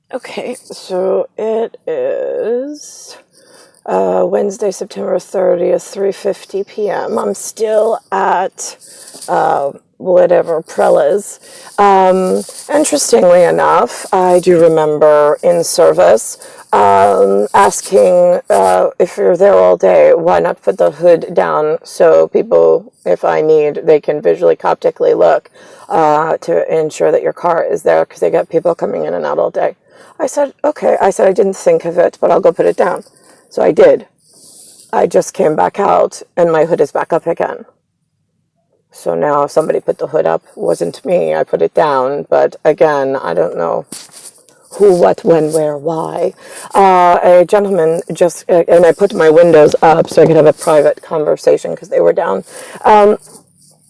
Okay, so it is Wednesday, September 30th, 3:50 p.m. I'm still at whatever Prella's. Interestingly enough, I do remember in service asking if you're there all day, why not put the hood down so people, if I need, they can visually, coptically look to ensure that your car is there, because they get people coming in and out all day. I said, okay. I said, I didn't think of it, but I'll go put it down. So I did. I just came back out and my hood is back up again. So now if somebody put the hood up, wasn't me, I put it down. But again, I don't know who, what, when, where, why. A gentleman just, and I put my windows up so I could have a private conversation because they were down.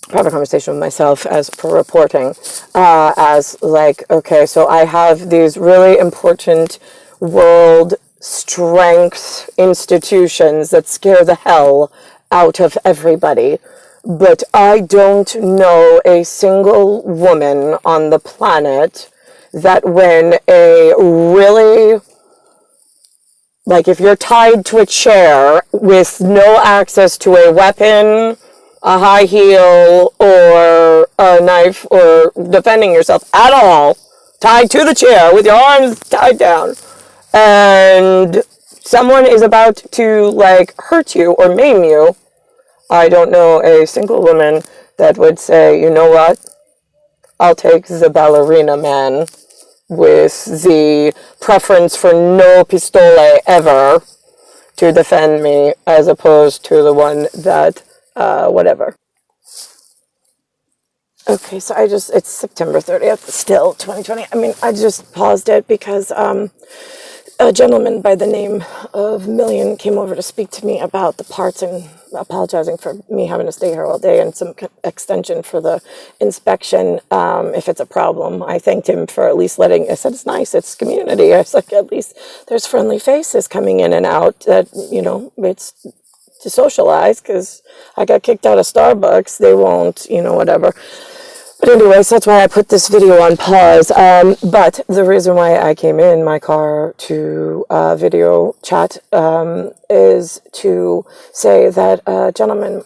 Private conversation with myself as per reporting, as like, okay, so I have these really important world strength institutions that scare the hell out of everybody, but I don't know a single woman on the planet that when a really, like if you're tied to a chair with no access to a weapon, a high heel, or a knife, or defending yourself at all, tied to the chair with your arms tied down, and someone is about to like hurt you or maim you, I don't know a single woman that would say, you know what, I'll take the ballerina man with the preference for no pistole ever to defend me, as opposed to the one that whatever. Okay, so it's September 30th, still 2020. I mean, I just paused it because a gentleman by the name of Million came over to speak to me about the parts and apologizing for me having to stay here all day and some extension for the inspection, if it's a problem. I thanked him for at least I said, it's nice, it's community. I was like, at least there's friendly faces coming in and out that, it's to socialize, because I got kicked out of Starbucks. They won't, whatever. But anyways, that's why I put this video on pause. But the reason why I came in my car to video chat is to say that a gentleman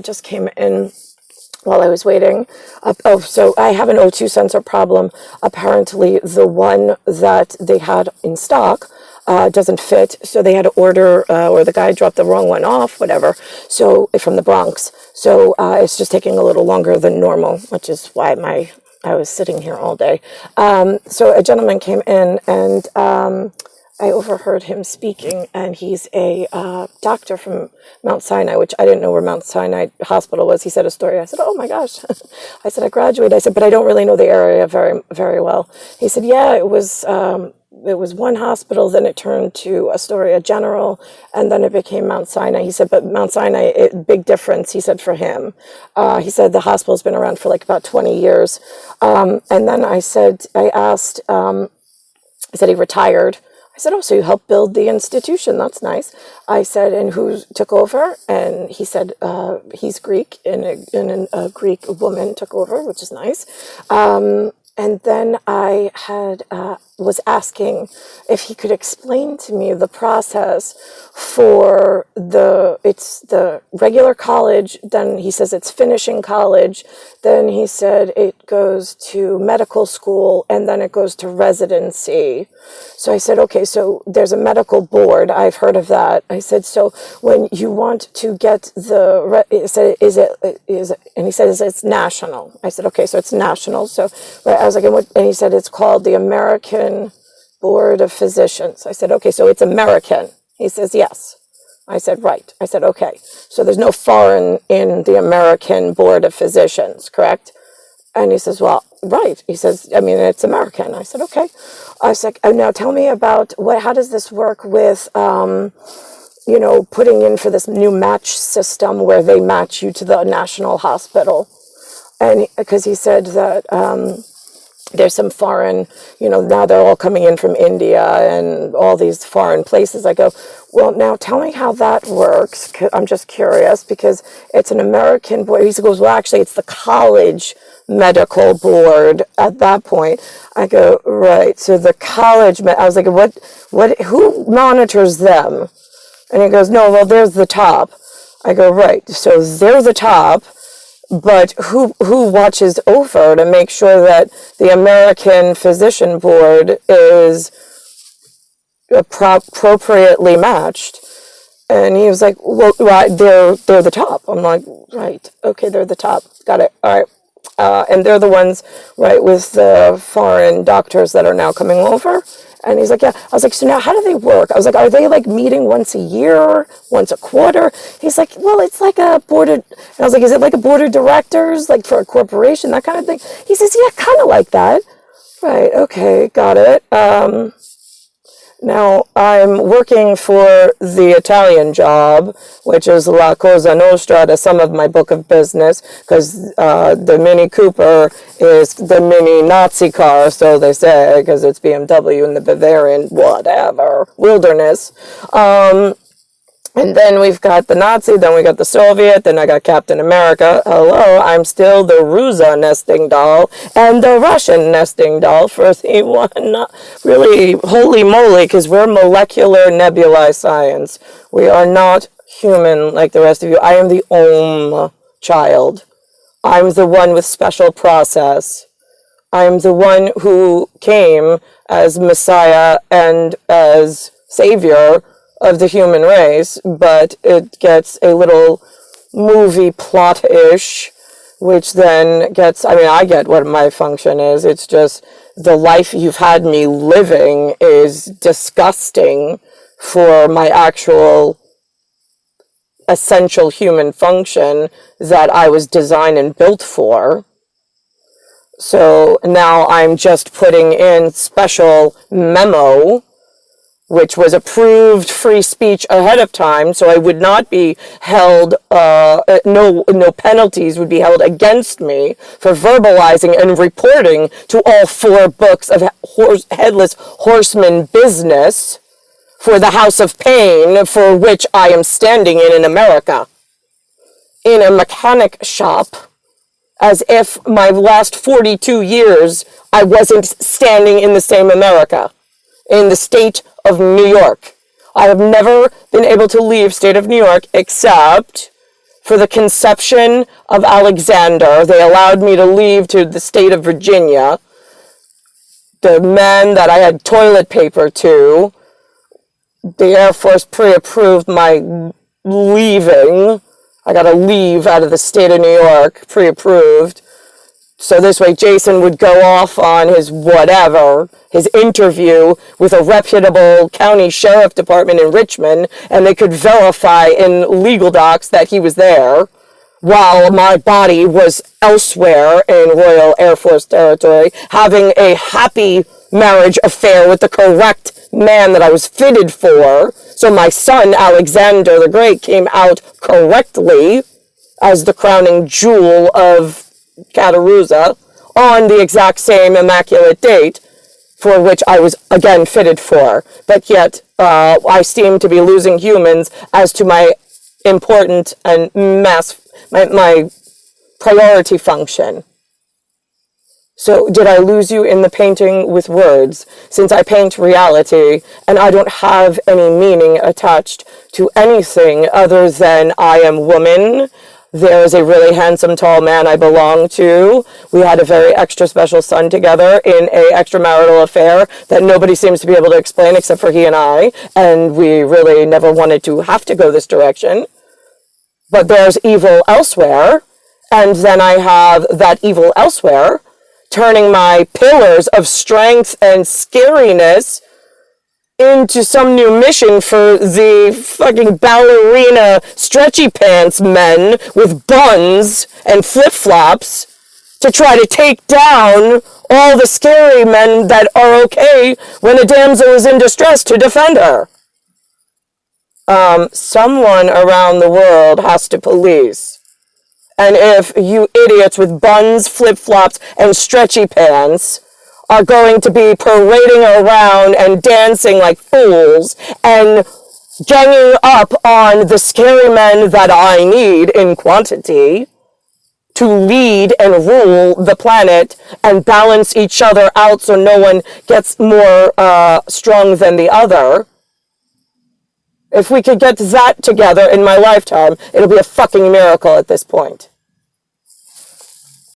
just came in while I was waiting. So I have an O2 sensor problem. Apparently, the one that they had in stock doesn't fit, so they had to order, or the guy dropped the wrong one off, whatever, so from the Bronx. So it's just taking a little longer than normal, which is why I was sitting here all day. So a gentleman came in, and I overheard him speaking, and he's a doctor from Mount Sinai, which I didn't know where Mount Sinai Hospital was. He said a story. I said, oh my gosh. I said, I graduated. I said, but I don't really know the area very, very well. He said, yeah, it was one hospital, then it turned to Astoria General, and then it became Mount Sinai. He said, but Mount Sinai, big difference, he said, for him. He said the hospital's been around for like about 20 years. And then I asked, he said he retired. I said, oh, so you helped build the institution. That's nice. I said, and who took over? And he said, he's Greek, and a Greek woman took over, which is nice. And then I was asking if he could explain to me the process for it's the regular college, then he says it's finishing college, then he said it goes to medical school, and then it goes to residency. So I said, okay, so there's a medical board, I've heard of that. I said, so when you want to get he said, is it, and he said, it's national. I said, okay, so it's national. So I was like, and he said, it's called the American Board of Physicians. I said, okay, so it's American. He says, yes. I said, right. I said, okay. So there's no foreign in the American Board of Physicians, correct? And he says, well, right. He says, I mean, it's American. I said, okay. I was like, now tell me about how does this work with, putting in for this new match system where they match you to the national hospital. And because he said that there's some foreign, now they're all coming in from India and all these foreign places. I go, well, now tell me how that works. I'm just curious, because it's an American board. He goes, well, actually, it's the college medical board at that point. I go, right, so the college, I was like, who monitors them? And he goes, no, well, there's the top. I go, right, so they're the top, but who watches over to make sure that the American Physician Board is appropriately matched? And he was like, well, right, they're the top. I'm like, right, okay, they're the top. Got it, all right. And they're the ones, right, with the foreign doctors that are now coming over. And he's like, yeah. I was like, so now how do they work? I was like, are they like meeting once a year, once a quarter? He's like, well, it's like a board of, and I was like, is it like a board of directors, like for a corporation, that kind of thing? He says, yeah, kind of like that. Right, okay, got it. Now, I'm working for the Italian job, which is La Cosa Nostra, to some of my book of business, because the Mini Cooper is the mini Nazi car, so they say, because it's BMW in the Bavarian, whatever, wilderness. And then we've got the Nazi, then we got the Soviet, then I got Captain America. Hello, I'm still the Rusa nesting doll and the Russian nesting doll for the one. Really, holy moly, because we're molecular nebulae science. We are not human like the rest of you. I am the Om child. I'm the one with special process. I'm the one who came as Messiah and as Savior of the human race, but it gets a little movie plot-ish, which then gets, I mean, I get what my function is. It's just the life you've had me living is disgusting for my actual essential human function that I was designed and built for. So now I'm just putting in special memo, which was approved free speech ahead of time, so I would not be held, no penalties would be held against me for verbalizing and reporting to all 4 books of Headless Horseman business for the House of Pain for which I am standing in America. In a mechanic shop, as if my last 42 years I wasn't standing in the same America, in the state of New York. I have never been able to leave state of New York except for the conception of Alexander. They allowed me to leave to the state of Virginia. The man that I had toilet paper to, the Air Force pre-approved my leaving. I got to leave out of the state of New York, pre-approved. So this way Jason would go off on his whatever, his interview with a reputable county sheriff department in Richmond, and they could verify in legal docs that he was there, while my body was elsewhere in Royal Air Force territory, having a happy marriage affair with the correct man that I was fitted for. So my son, Alexander the Great, came out correctly as the crowning jewel of Catarusa on the exact same immaculate date for which I was again fitted for. But yet I seem to be losing humans as to my important and my priority function. So did I lose you in the painting with words? Since I paint reality and I don't have any meaning attached to anything other than I am woman. There is a really handsome, tall man I belong to. We had a very extra special son together in a extramarital affair that nobody seems to be able to explain except for he and I. And we really never wanted to have to go this direction. But there's evil elsewhere. And then I have that evil elsewhere turning my pillars of strength and scariness into some new mission for the fucking ballerina stretchy pants men with buns and flip-flops to try to take down all the scary men that are okay when a damsel is in distress to defend her. Someone around the world has to police. And if you idiots with buns, flip-flops, and stretchy pants are going to be parading around and dancing like fools and ganging up on the scary men that I need in quantity, to lead and rule the planet and balance each other out so no one gets more strong than the other. If we could get that together in my lifetime, it'll be a fucking miracle at this point.